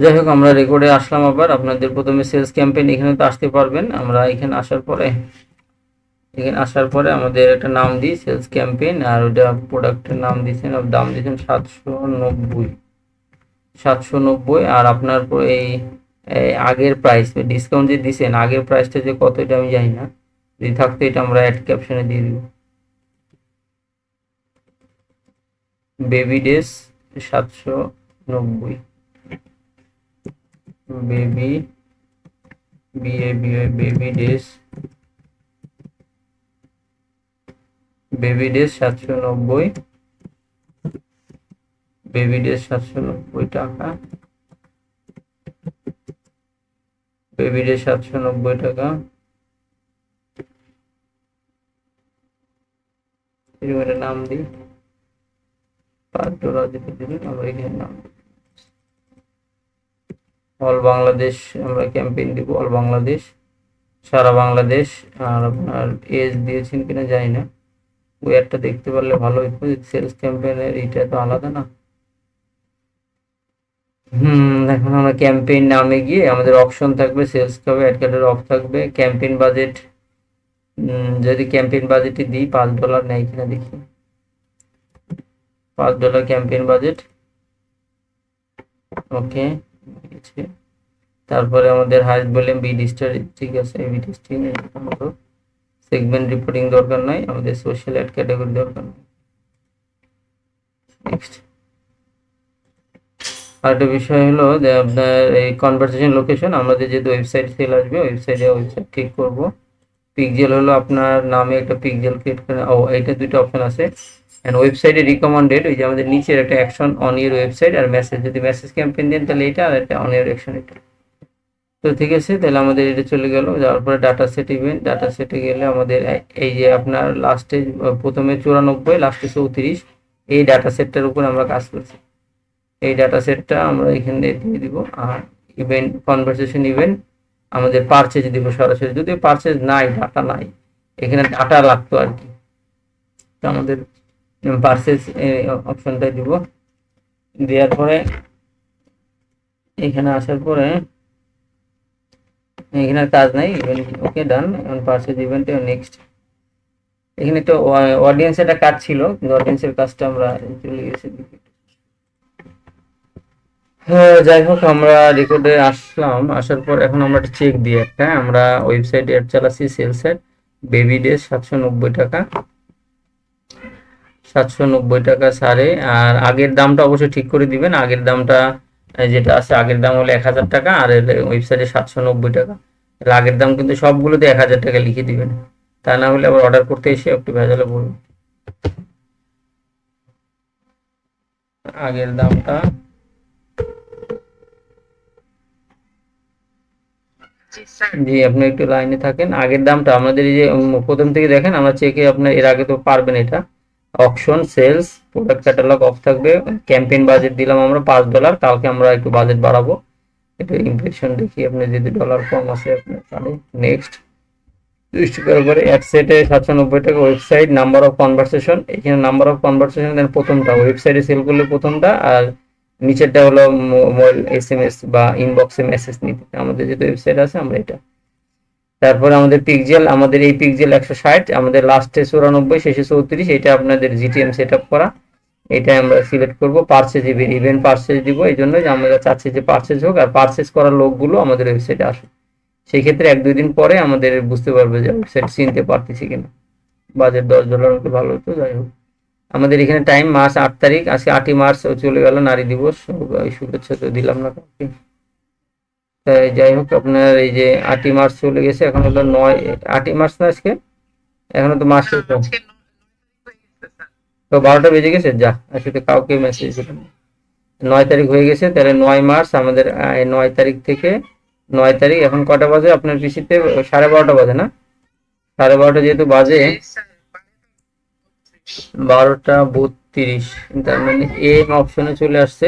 যাই হোক, আমরা রেকর্ডে আসলাম। আবার আপনাদের প্রথমে সেলস ক্যাম্পেইন, এখানে তো আসতে পারবেন। আমরা এখানে আসার পরে আমাদের একটা নাম দিই সেলস ক্যাম্পেইন, আর ওটা প্রোডাক্টের নাম দিয়েছেন, দাম দিয়েছেন 790। আর আপনার এই আগের প্রাইস ডিসকাউন্ট যে দিয়েছেন, আগের প্রাইসটা যে কত এটা আমি জানি না, যদি থাকতো এটা আমরা অ্যাড ক্যাপশনে দিয়ে দিব। বেবি ডেস 790, বেবি বেবি ডেস 790, বেবি ডেস 790 টাকা, বেবি ডেস 790 টাকা। এর নাম দিই $5 যেটা দিবেন, আমরা এখানে নাম অল বাংলাদেশ আমরা ক্যাম্পেইন দিব, অল বাংলাদেশ, সারা বাংলাদেশ। আর আপনার এজ দিয়েছেন কিনা জানি না, ওই একটা দেখতে পারলে ভালো হতো। সেলস ক্যাম্পেইনের এটা তো আলাদা না। এখন আমরা ক্যাম্পেইন নামে গিয়ে আমাদের অপশন থাকবে, সেলস হবে, অ্যাড কার্ডের অফ থাকবে, ক্যাম্পেইন বাজেট। যদি ক্যাম্পেইন বাজেটে দিই $5 নেয় কিনা দেখি। $5 ক্যাম্পেইন বাজেট, ওকে। তারপরে আমাদের হাইস্ট ভলিউম বিডি স্টার, ঠিক আছে, বিডি স্টিং। সেগমেন্ট রিপোর্টিং দরকার নাই, আমাদের সোশ্যাল অ্যাড ক্যাটাগরি দরকার নেই। নেক্সট। আরেকটা বিষয় হলো যে আপনার এই কনভারসেশন লোকেশন, আমাদের যেহেতু ওয়েবসাইট সেল আসবে, ওয়েবসাইট ঠিক করব। পিক্সেল হলো আপনার নামে একটা পিক্সেল ক্রিয়েট করে, এইটা দুটো অপশন আছে। এন্ড ওয়েবসাইটে রিকমেন্ডেড, ওই যে আমাদের নিচের একটা অ্যাকশন অন ইউর ওয়েবসাইট, আর মেসেজ, যদি মেসেজ ক্যাম্পেইন দেন তাহলে এটা, আর একটা অন ইউর অ্যাকশন এটা। তো ঠিক আছে, তাহলে আমাদের এটা চলে গেল। যাওয়ার পরে ডাটা সেট ইভেন্ট, ডাটা সেটে গেলে আমাদের এই যে আপনার লাস্টে প্রথমে 94, লাস্টে 34, এই ডাটা সেটটার উপর আমরা কাজ করছি। এই ডাটা সেটটা আমরা এখানে দিয়ে দিব। আর ইভেন্ট, কনভারসেশন ইভেন্ট, আমাদের পারচেজ দিব সরাসরি, যদি পারচেজ নাই, ডাটা নাই, এখানে ডাটা লাগতো আর কি। তো আমাদের পারচেজ অপশনটা দিব। দেওয়ার পরে এখানে আসার পরে এখানে কাজ নাই, ইভেন্ট ওকে ডান। এখন পারচেজ ইভেন্টে নেক্সট। এখানে তো অডিয়েন্স একটা কাজ ছিল, কিন্তু অডিয়েন্সের কাজটা আমরা চলে গেছি। হ্যাঁ, যাই হোক, আমরা রেকর্ডে আসলাম। আসার পর এখন আমরা চেক দিই একটা, আমরা ওয়েবসাইটে অ্যাড চালাচ্ছি সেলস অ্যাড, বেবি ডেস 790 টাকা, 790 টাকা সারে। আর আগের দামটা অবশ্যই ঠিক করে দিবেন, আগের দামটা যেটা আছে, আগের দাম হলো 1000 টাকা, আর ওয়েবসাইটে 790 টাকা। আগের দাম কিন্তু সবগুলোতে 1000 টাকা লিখে দিবেন, তা না হলে আবার অর্ডার করতে এসে একটু ভেজালে পড়বে। আগের দামটা, জি আপনি একটু লাইনে থাকেন। আগের দামটা আমাদের এই যে প্রথম থেকে দেখেন, আমরা চেকে, আপনার এর আগে তো পারবেন এটা। Auction, sales, product catalog off থাকবে, ক্যাম্পেইন বাজেট দিলাম আমরা $5, কালকে আমরা একটু বাজেট বাড়াবো। এটা ইমপ্রেশন দেখি, আপনি যদি ডলার কম আছে আপনার তাহলে নেক্সট। তারপরে অ্যাডসেটে 790 টাকা, ওয়েবসাইট, নাম্বার অফ কনভারসেশন, এখানে নাম্বার অফ কনভারসেশন দেন প্রথমটা, ওয়েবসাইটে সেল করলে প্রথমটা, আর নিচেরটা হলো মোবাইল SMS বা ইনবক্সে মেসেজ নিতে, আমাদের যেটা ওয়েবসাইট আছে আমরা এটা। তারপরে আমাদের পিক্সেল, আমাদের এই পিক্সেল 160, আমাদের লাস্টে 94, শেষে 34, এটা আপনাদের জিটিএম সেট আপ করা, এটা আমরা সিলেক্ট করব। পারচেজ ইভেন্ট পারচেজ দিব, এই জন্য যে আমরা চাচ্ছি যে পারচেজ হোক, আর পারচেজ করার লোকগুলো আমাদের ওয়েবসাইটে আসুক। সেই ক্ষেত্রে 1-2 দিন পরে আমাদের বুঝতে পারবে যে ওয়েবসাইট চিনতে পারতেছি কিনা। বাজেট $10 মতো ভালো হতো। যাই হোক, আমাদের এখানে টাইম মার্চ 8 তারিখ, আজকে 8ই মার্চ চলে গেল, নারী দিবস, শুভেচ্ছা তো দিলাম না কাউকে। তাই যাই হোক, আপনার এই যে 8ই মার্চ চলে গেছে, এখন হলো 8ই মার্চ না আজকে, এখনো তো মাস শেষ হয়নি। তো 12টা বেজে গেছে, যা আসলে কাউকে মেসেজ দিলাম না। 9 তারিখ হয়ে গেছে, তাহলে 9 মার্চ আমাদের 9 তারিখ থেকে 9 তারিখ, এখন কটা বাজে আপনার পিসিতে? 12:30 বাজে না? 12:30 যেহেতু বাজে, 12:32, তার মানে এম অপশনে চলে আসছে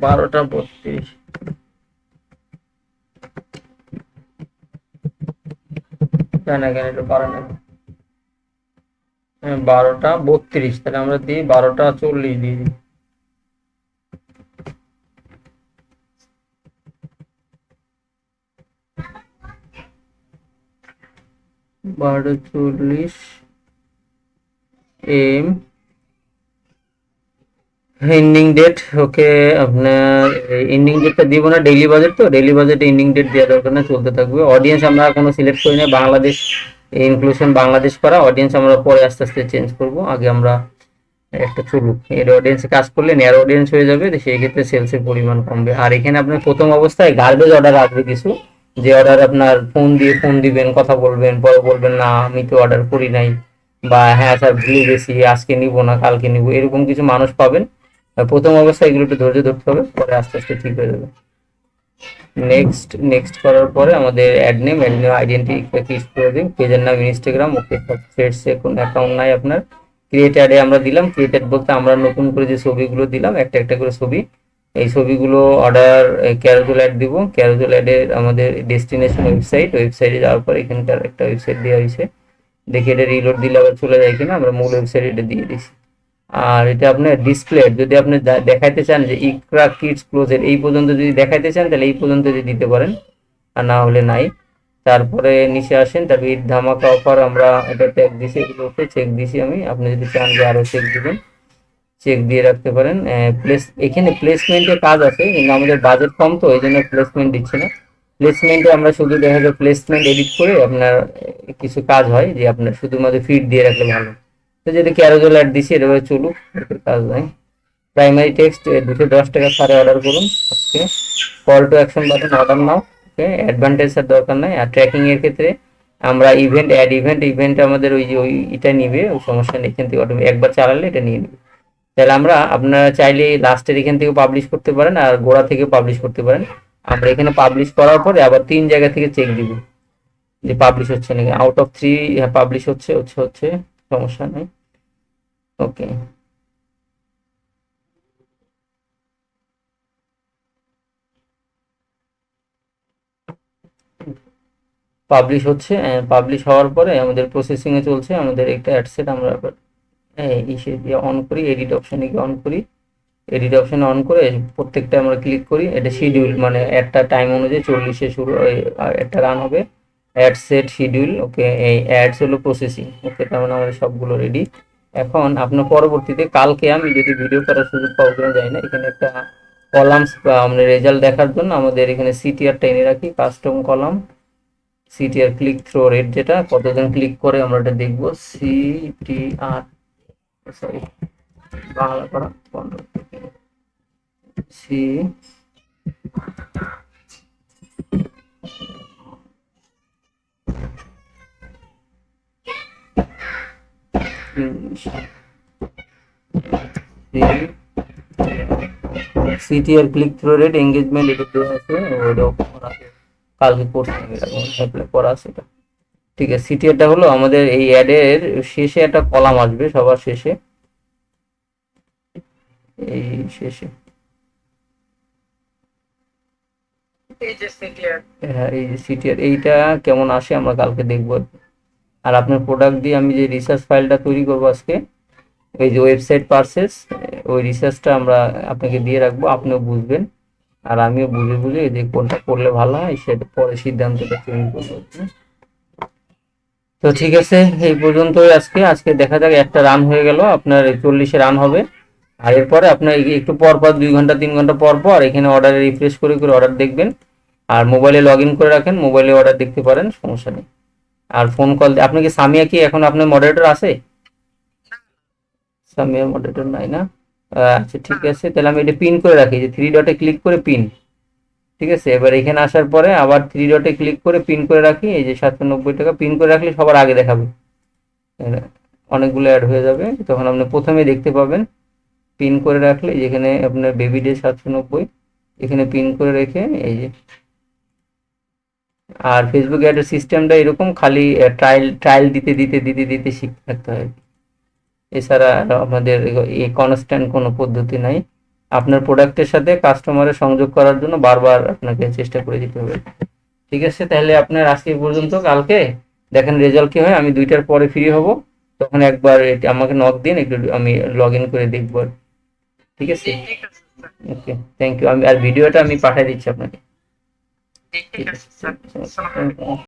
12:32। কেন কেন এটা পারে না? 12:32, তাহলে আমরা দিই 12:40 দিয়ে দিই। 12:40 AM এন্ডিং ডেট। ওকে, আপনার এন্ডিং ডেটটা দিব না, ডেইলি বাজেট তো, ডেইলি বাজেট এন্ডিং ডেট দেওয়া দরকার না, চলতে থাকবে। অডিয়েন্স আমরা কোনো সিলেক্ট করি না, বাংলাদেশ ইনক্লুশন বাংলাদেশ করা। অডিয়েন্স আমরা পরে আস্তে আস্তে চেঞ্জ করব, আগে আমরা একটা চলুক। এর অডিয়েন্সে কাজ করলে নেয়ার অডিয়েন্স হয়ে যাবে, সেই ক্ষেত্রে সেলসের পরিমাণ কমবে। আর এখানে আপনার প্রথম অবস্থায় গার্বেজ অর্ডার আসবে কিছু, যে অর্ডার আপনার ফোন দিবেন, কথা বলবেন, পরে বলবেন না আমি তো অর্ডার করি নাই, বা হ্যাঁ স্যার ভুলে গেছি, আজকে নিব না কালকে নিব, এরকম কিছু মানুষ পাবেন। প্রথম অবস্থায় এগুলো একটু ধৈর্য ধরতে হবে, পরে আস্তে আস্তে ঠিক হয়ে যাবে। নেক্সট করার পরে আমাদের অ্যাড নেম আইডেন্টি ক্লিক করে দিন। পেজের নাম ইনস্টাগ্রাম, ওকে। থ্রেডসে কোনো অ্যাকাউন্ট নাই আপনার, ক্রিয়েট অ্যাডে আমরা দিলাম। ক্রিয়েট অ্যাড বলতে আমরা নতুন করে যে ছবিগুলো দিলাম, একটা একটা করে ছবি, এই ছবিগুলো অর্ডার ক্যারোজেল অ্যাড দিব। ক্যারোজেল অ্যাডের আমাদের ডেস্টিনেশন ওয়েবসাইটে যাওয়ার পর এখানকার একটা ওয়েবসাইট দেওয়া হয়েছে, দেখে এটা রিলোড দিলে আবার চলে যায় কিনা, আমরা মূল ওয়েবসাইটে এটা দিয়ে দিচ্ছি। আর এটা আপনার ডিসপ্লে, যদি আপনি দেখাইতে চান যে ইকরা কিডস ক্লোজের এই পর্যন্ত যদি দেখাইতে চান, তাহলে এই পর্যন্ত যদি দিতে পারেন, আর না হলে নাই। তারপরে নিচে আসেন, তারপরে ঈদ ধামাকা অফার আমরা এটা ট্যাগ দিছি, এগুলোতে চেক দিছি আমি। আপনি যদি চান যে আরো চেক দিবেন, চেক দিয়ে রাখতে পারেন। এখানে প্লেসমেন্টের কাজ আছে, কিন্তু আমাদের বাজেট কম, তো এই জন্য প্লেসমেন্ট দিচ্ছে না। প্লেসমেন্টে আমরা শুধু দেখা যায় প্লেসমেন্ট এডিট করে আপনার কিছু কাজ হয়, যে আপনার শুধুমাত্র ফিড দিয়ে রাখলে ভালো। তো যদি ক্যারোজেল অ্যাড দিছি, এভাবে চলুক, এটার কাজ নাই। প্রাইমারি টেক্সট 210 টাকা ছাড়ে অর্ডার করুন, okay. Call to action button order now, okay. Advantage এর দরকার নাই। আর ট্র্যাকিং এর ক্ষেত্রে আমরা ইভেন্ট আমাদের ওই যে এটা নিবে, ওই সমস্যা নেই, এখান থেকে একবার চালালে এটা নিয়ে নিবে। তাহলে আমরা, আপনারা চাইলে লাস্টের এখান থেকে পাবলিশ করতে পারেন, আর গোড়া থেকে পাবলিশ করতে পারেন। আমরা এখানে পাবলিশ করার পরে আবার 3 জায়গা থেকে চেক দিব যে পাবলিশ হচ্ছে নাকি। আউট অফ 3 পাবলিশ হচ্ছে, সমস্যা নেই, ওকে। পাবলিশ হওয়ার পরে আমাদের প্রসেসিং এ চলছে। আমাদের একটা অ্যাডসেট আমরা ইসে দিয়ে অন করি, এডিট অপশনে গিয়ে অন করি। এডিট অপশনে অন করে প্রত্যেকটা আমরা ক্লিক করি। এটা শিডিউল, মানে একটা টাইম অনুযায়ী 40-এ শুরু, একটা রান হবে। অ্যাড সেট শিডিউল, ওকে। এই অ্যাডস হলো প্রসেসিং, ওকে। তার মানে আমাদের সবগুলো রেডি। এখন আপনার পরবর্তীতে কালকে আমি যদি ভিডিও করার সুযোগ পাবো কিনা জানি না, এখানে একটা কলামস আমরা রেজাল্ট দেখার জন্য আমাদের এখানে সিটিআরটা এনে রাখি, custom column CTR click through rate, যেটা কতজন ক্লিক করে আমরা এটা দেখবো। সিটিআর, সরি বাংলা করা, C CTR click through rate engagement, এটা দেওয়া আছে, ওটাও কালকে করতে হবে, অ্যাপ্লাই করা আছে এটা, ঠিক আছে। সিটিআরটা হলো আমাদের এই অ্যাডের শেষে একটা কলাম আসবে, সবার শেষে, এই শেষে, হ্যাঁ এই যে সিটিআর, এইটা কেমন আসে আমরা কালকে দেখবো। আর আপনার প্রোডাক্ট দিয়ে আমি যে রিসার্চ ফাইলটা তৈরি করবো আজকে, এই যে ওয়েবসাইট পারচেস, ওই রিসার্চটা আমরা আপনাকে দিয়ে রাখবো, আপনিও বুঝবেন, আর আমিও বুঝে বুঝে যে কোনটা করলে ভালো হয় সেটা পরে সিদ্ধান্তটা চেঞ্জ করবো। তো ঠিক আছে, এই পর্যন্তই আজকে দেখা যাক, একটা রান হয়ে গেল আপনার, 40-এ রান হবে। আর এরপরে আপনার একটু পর পর 2 ঘন্টা 3 ঘন্টা পর পর এখানে অর্ডারে রিফ্রেশ করে করে অর্ডার দেখবেন। আর মোবাইলে লগ ইন করে রাখেন, মোবাইলে অর্ডার দেখতে পারেন, সমস্যা নেই। আর ফোন কল, আপনি কি সামিয়া, কি এখন আপনার মডারেটর আছে? সামিয়া মডারেটর নাই না? আচ্ছা ঠিক আছে, তাহলে আমি এটা পিন করে রাখি, যে 3 ডটে ক্লিক করে পিন, ঠিক আছে। এবার এখানে আসার পরে আবার 3 ডটে ক্লিক করে পিন করে রাখি, এই যে 790 টাকা পিন করে রাখলে সবার আগে দেখাবে, অনেকগুলো অ্যাড হয়ে যাবে, তখন আপনি প্রথমে দেখতে পাবেন। পিন করে রাখলে যেখানে আপনার বেবি ডে 790, এখানে পিন করে রেখে এই যে। আর ফেসবুক অ্যাডের সিস্টেমটা এরকম, খালি ট্রায়াল দিতে শিখতে থাকতে হয়। এছাড়া আমাদের এই কনস্ট্যান্ট কোনো পদ্ধতি নাই। আপনার প্রোডাক্টের সাথে কাস্টমারের সংযোগ করার জন্য বারবার আপনাকে চেষ্টা করে যেতে হবে। ঠিক আছে, তাহলে আপনার আজকে পর্যন্ত, কালকে দেখেন রেজাল্ট কি হয়। আমি 2টার পরে ফ্রি হব, তখন একবার আমাকে নক দিন, একটু আমি লগ ইন করে দেখবো, ঠিক আছে। ওকে, থ্যাংক ইউ। আমি আর ভিডিওটা আমি পাঠিয়ে দিচ্ছি আপনাকে, ঠিক আছে।